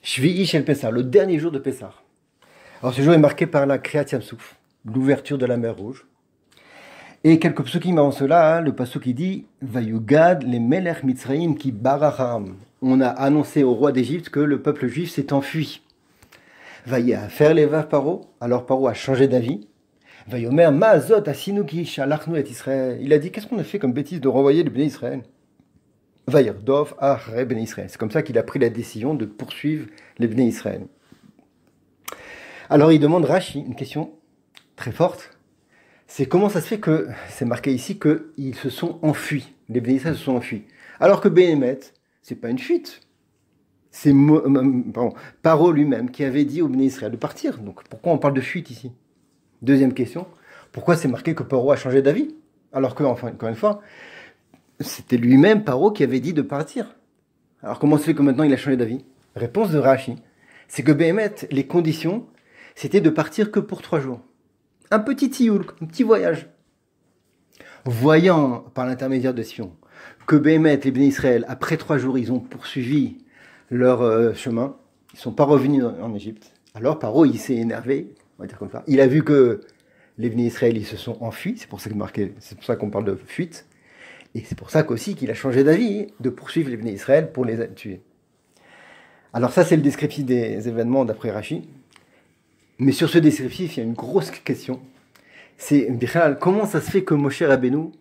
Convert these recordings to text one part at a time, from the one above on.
Shvi'i Shel Pessah, le dernier jour de Pessah. Alors ce jour est marqué par la Kriyat Yam-Souf, l'ouverture de la mer Rouge. Et quelques psukim avant cela, le pasuk qui dit Vayugad les Melech Mitzraim ki baracham. On a annoncé au roi d'Égypte que le peuple juif s'est enfui. Vaya faire les vav Paro, alors Paro a changé d'avis. Vayomer Ma'azot asinu ki shalachnu et Israël. Il a dit qu'est-ce qu'on a fait comme bêtise de renvoyer le Béné Israël. Vayerdov Ahre Béné Israël. C'est comme ça qu'il a pris la décision de poursuivre les Béné Israël. Alors il demande Rashi une question très forte. C'est comment ça se fait que, c'est marqué ici, qu'ils se sont enfuis. Les Béné Israël se sont enfuis. Alors que Béhémet, c'est pas une fuite. C'est Paro lui-même qui avait dit aux Béné Israël de partir. Donc pourquoi on parle de fuite ici? Deuxième question, pourquoi c'est marqué que Paro a changé d'avis? Alors que, enfin, encore une fois, c'était lui-même, Paro, qui avait dit de partir. Alors comment ça se fait que maintenant il a changé d'avis? Réponse de Rashi, c'est que Béhémet, les conditions, c'était de partir que pour 3 jours. Un petit tioul, un petit voyage. Voyant par l'intermédiaire de Sion que Béhémet, les Béné Israël, après 3 jours, ils ont poursuivi leur chemin, ils ne sont pas revenus en Égypte. Alors Paro, il s'est énervé, on va dire comme ça. Il a vu que les Béné Israël, ils se sont enfuis, c'est pour ça qu'on parle de fuite. Et c'est pour ça qu'aussi qu'il a changé d'avis, de poursuivre les Béné Israël pour les tuer. Alors ça, c'est le descriptif des événements d'après Rashi. Mais sur ce descriptif, il y a une grosse question. C'est, comment ça se fait que Moshe Rabbeinu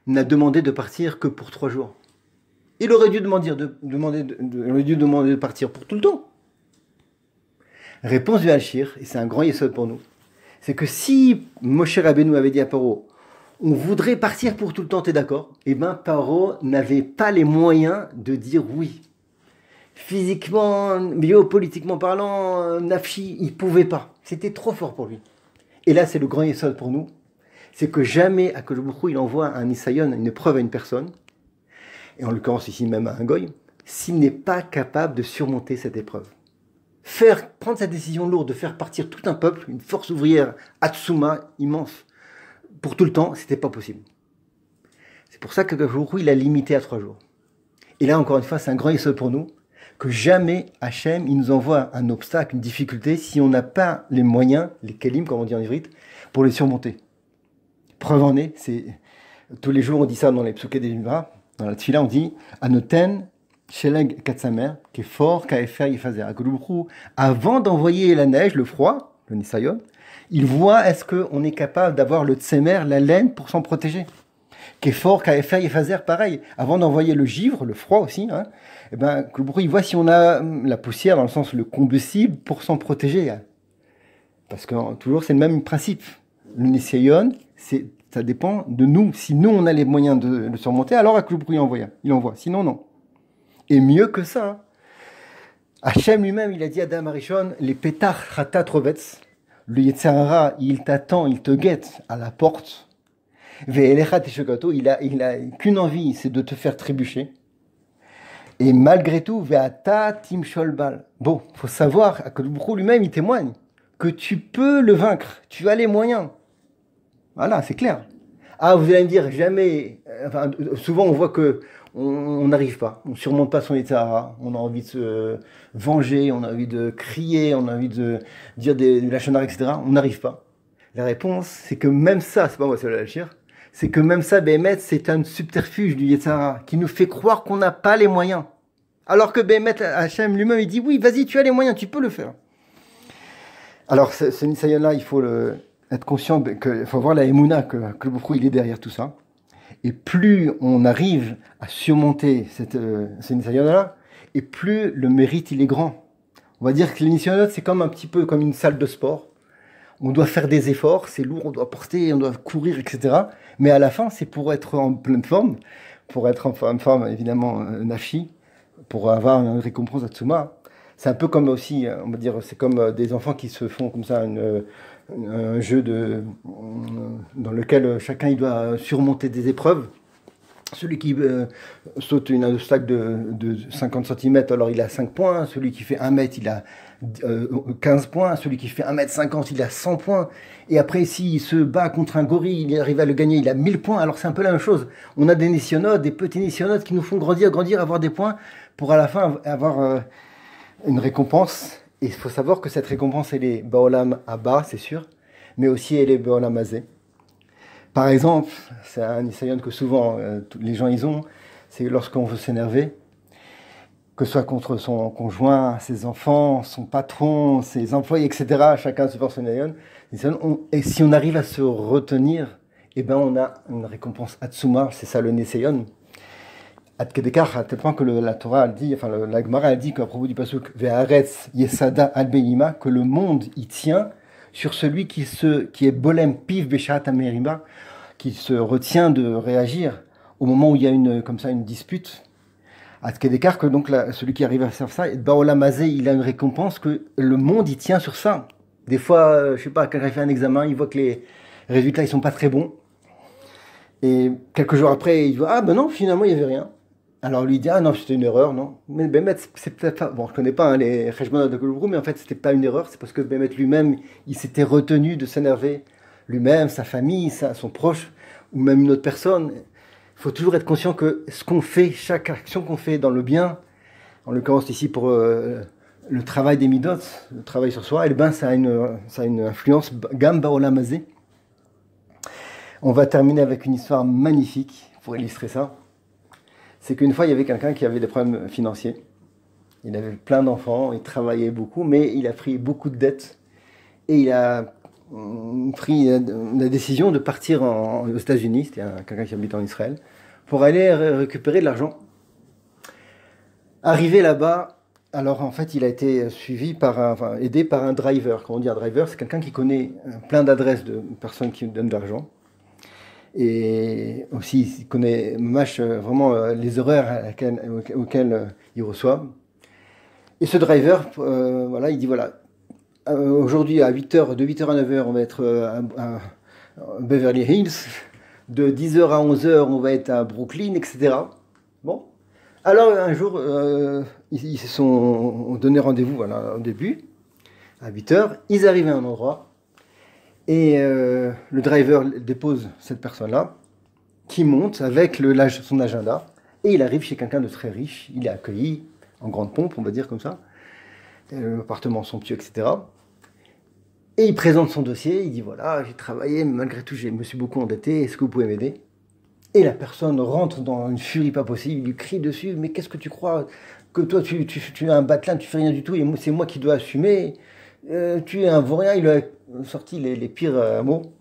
n'a demandé de partir que pour 3 jours? Il aurait dû demander de partir pour tout le temps. Réponse du Al-Shir, et c'est un grand yesod pour nous, c'est que si Moshe Rabbeinu avait dit à Paro, on voudrait partir pour tout le temps, t'es d'accord? Eh bien, Paro n'avait pas les moyens de dire oui. Physiquement, biopolitiquement parlant, Nafshi, il ne pouvait pas. C'était trop fort pour lui. Et là, c'est le grand yesod pour nous. C'est que jamais, à Akadosh Baruch Hu, il envoie un Nisayon, une épreuve à une personne, et en l'occurrence ici même à un goy, s'il n'est pas capable de surmonter cette épreuve. Prendre cette décision lourde de faire partir tout un peuple, une force ouvrière, Atsuma, immense, pour tout le temps, c'était pas possible. C'est pour ça que Akadosh Baruch Hu, il a limité à 3 jours. Et là, encore une fois, c'est un grand yesod pour nous, que jamais Hachem, il nous envoie un obstacle, une difficulté, si on n'a pas les moyens, les kelim, comme on dit en ivrite, pour les surmonter. Preuve en est, tous les jours on dit ça dans les psuké des Vibra, dans la tfila on dit Anoten Sheleg Katsamer, qui est fort, Kaefer Yifazer. Avant d'envoyer la neige, le froid, le Nisayon, il voit est-ce qu'on est capable d'avoir le tsemer, la laine, pour s'en protéger. Qui est fort, Kaefer Yifazer, pareil. Avant d'envoyer le givre, le froid aussi, hein, eh ben, il voit si on a la poussière, dans le sens le combustible, pour s'en protéger. Hein. Parce que toujours c'est le même principe. Le Nisayon, ça dépend de nous. Si nous, on a les moyens de le surmonter, alors il envoie. Sinon, non. Et mieux que ça, Hachem lui-même, il a dit à Adam Arishon, les pétach chatat rovetz, le Yetzer Hara, il t'attend, il te guette à la porte. Ve'elecha teshokato, il a qu'une envie, c'est de te faire trébucher. Et malgré tout, ve'ata timshol bal. Bon, faut savoir que lui-même, il témoigne que tu peux le vaincre, tu as les moyens. Voilà, c'est clair. Ah, vous allez me dire, jamais... Enfin, souvent, on voit que on n'arrive pas. On ne surmonte pas son état. On a envie de se venger, on a envie de crier, on a envie de dire des lachonards, etc. On n'arrive pas. La réponse, c'est que même ça, c'est pas moi, c'est le Hachir, c'est que même ça, Béhémet, c'est un subterfuge du Yetzara qui nous fait croire qu'on n'a pas les moyens. Alors que Béhémet, Hachem lui-même, il dit, oui, vas-y, tu as les moyens, tu peux le faire. Alors, ce Nisayon-là, il faut être conscient qu'il faut voir la Emouna, que beaucoup il est derrière tout ça. Et plus on arrive à surmonter ce Nisayon-là, et plus le mérite il est grand. On va dire que le Nisayon, c'est comme un petit peu comme une salle de sport. On doit faire des efforts, c'est lourd, on doit porter, on doit courir, etc. Mais à la fin, c'est pour être en pleine forme, pour être en forme, évidemment, Nafi, pour avoir une récompense à Tsuma. C'est un peu comme aussi, on va dire, c'est comme des enfants qui se font comme ça un jeu dans lequel chacun il doit surmonter des épreuves. Celui qui saute un obstacle de 50 cm, alors il a 5 points. Celui qui fait 1 mètre, il a 15 points. Celui qui fait 1,50 m, il a 100 points. Et après, s'il se bat contre un gorille, il arrive à le gagner, il a 1000 points. Alors c'est un peu la même chose. On a des nissionotes, des petits nissionotes qui nous font grandir, avoir des points pour à la fin avoir une récompense. Et il faut savoir que cette récompense, elle est Baolam Abba, c'est sûr, mais aussi elle est Baolam Hazé. Par exemple, c'est un nisayon que souvent les gens ils ont, c'est lorsqu'on veut s'énerver, que ce soit contre son conjoint, ses enfants, son patron, ses employés, etc. Chacun se porte son nisayon. Et si on arrive à se retenir, eh ben on a une récompense Atsuma, c'est ça le nisayon. Ad Kedekar, à tel point que la Torah elle dit, enfin la Gemara elle dit qu'à propos du pasuk Ve'aretz Yesada al Beima, que le monde y tient sur celui qui est bolem piv beshat amerima, qui se retient de réagir au moment où il y a comme ça une dispute. Ad Kedekar, que donc celui qui arrive à faire ça, Baolam Hazé, il a une récompense que le monde y tient sur ça. Des fois, je sais pas, quand il fait un examen, il voit que les résultats ils sont pas très bons. Et quelques jours après, il voit ah ben non, finalement il y avait rien. Alors lui dit ah non c'était une erreur non mais Bémet c'est peut-être pas bon je connais pas hein, les Cheshbonot de Kouloubou mais en fait c'était pas une erreur c'est parce que Bémet lui-même il s'était retenu de s'énerver lui-même sa famille son proche ou même une autre personne. Il faut toujours être conscient que ce qu'on fait chaque action qu'on fait dans le bien en l'occurrence ici pour le travail des midot le travail sur soi et ben ça a une influence gam baolam hazé. On va terminer avec une histoire magnifique pour illustrer ça. C'est qu'une fois, il y avait quelqu'un qui avait des problèmes financiers. Il avait plein d'enfants, il travaillait beaucoup, mais il a pris beaucoup de dettes. Et il a pris la décision de partir aux États-Unis, c'était quelqu'un qui habite en Israël, pour aller récupérer de l'argent. Arrivé là-bas, alors en fait, il a été aidé par un driver. Quand on dit un driver, c'est quelqu'un qui connaît plein d'adresses de personnes qui donnent de l'argent. Et aussi, il connaît vraiment les horaires auxquels il reçoit. Et ce driver, voilà, il dit voilà, aujourd'hui à 8h, de 8h à 9h, on va être à Beverly Hills, de 10h à 11h, on va être à Brooklyn, etc. Bon. Alors un jour, ils se sont donné rendez-vous voilà, au début, à 8h, ils arrivent à un endroit. Et le driver dépose cette personne-là, qui monte avec son agenda, et il arrive chez quelqu'un de très riche, il est accueilli en grande pompe, on va dire comme ça, l'appartement somptueux, etc. Et il présente son dossier, il dit voilà, j'ai travaillé, mais malgré tout, je me suis beaucoup endetté, est-ce que vous pouvez m'aider? Et la personne rentre dans une furie pas possible, il lui crie dessus, mais qu'est-ce que tu crois? Que toi, tu es un batelin, tu fais rien du tout, et c'est moi qui dois assumer. Tu es un vaurien, il a sorti les pires mots.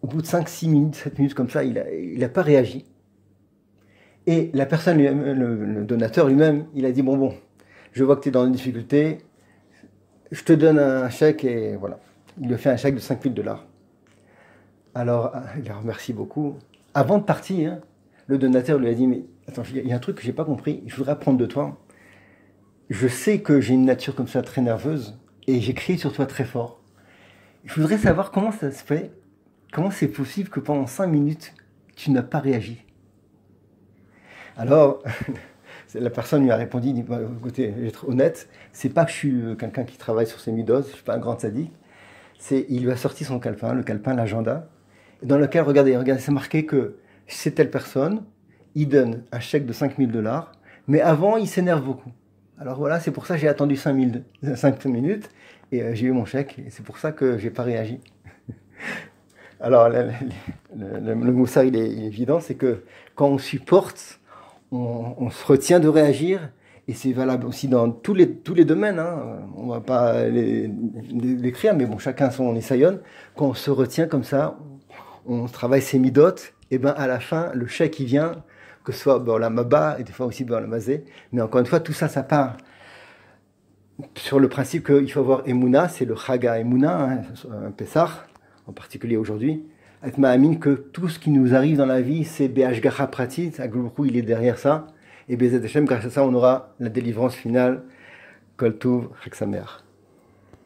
Au bout de 5-6 minutes, 7 minutes comme ça, il n'a pas réagi. Et la personne, le donateur lui-même, il a dit bon, je vois que tu es dans une difficulté, je te donne un chèque et voilà. Il lui fait un chèque de $5,000. Alors, il la remercie beaucoup. Avant de partir, le donateur lui a dit mais attends, il y a un truc que j'ai pas compris, je voudrais apprendre de toi. Je sais que j'ai une nature comme ça très nerveuse et j'ai crié sur toi très fort. Je voudrais savoir comment ça se fait, comment c'est possible que pendant 5 minutes, tu n'as pas réagi. Alors, la personne lui a répondu, il dit, écoutez, je vais être honnête, c'est pas que je suis quelqu'un qui travaille sur ses midos, je suis pas un grand sadique, il lui a sorti son calepin, l'agenda, dans lequel, regardez, c'est marqué que c'est telle personne, il donne un chèque de $5,000, mais avant, il s'énerve beaucoup. Alors voilà, c'est pour ça que j'ai attendu 5 minutes et j'ai eu mon chèque. Et c'est pour ça que j'ai pas réagi. Alors le moussard, il est évident, c'est que quand on supporte, on se retient de réagir. Et c'est valable aussi dans tous les domaines. Hein. On va pas l'écrire, mais bon, chacun son nisayon. Quand on se retient comme ça, on travaille ses midotes. Et ben à la fin, le chèque il vient. Que ce soit Baolam Haba et des fois aussi Baolam Hazé. Mais encore une fois, tout ça, ça part sur le principe qu'il faut avoir Emouna, c'est le Chaga Emouna, hein, un Pessah, en particulier aujourd'hui. Être ma'amin que tout ce qui nous arrive dans la vie, c'est Be'ashgacha Pratit, Aglourou, il est derrière ça. Et Bezat Hashem, grâce à ça, on aura la délivrance finale. Kol Tov, Chag Sameach.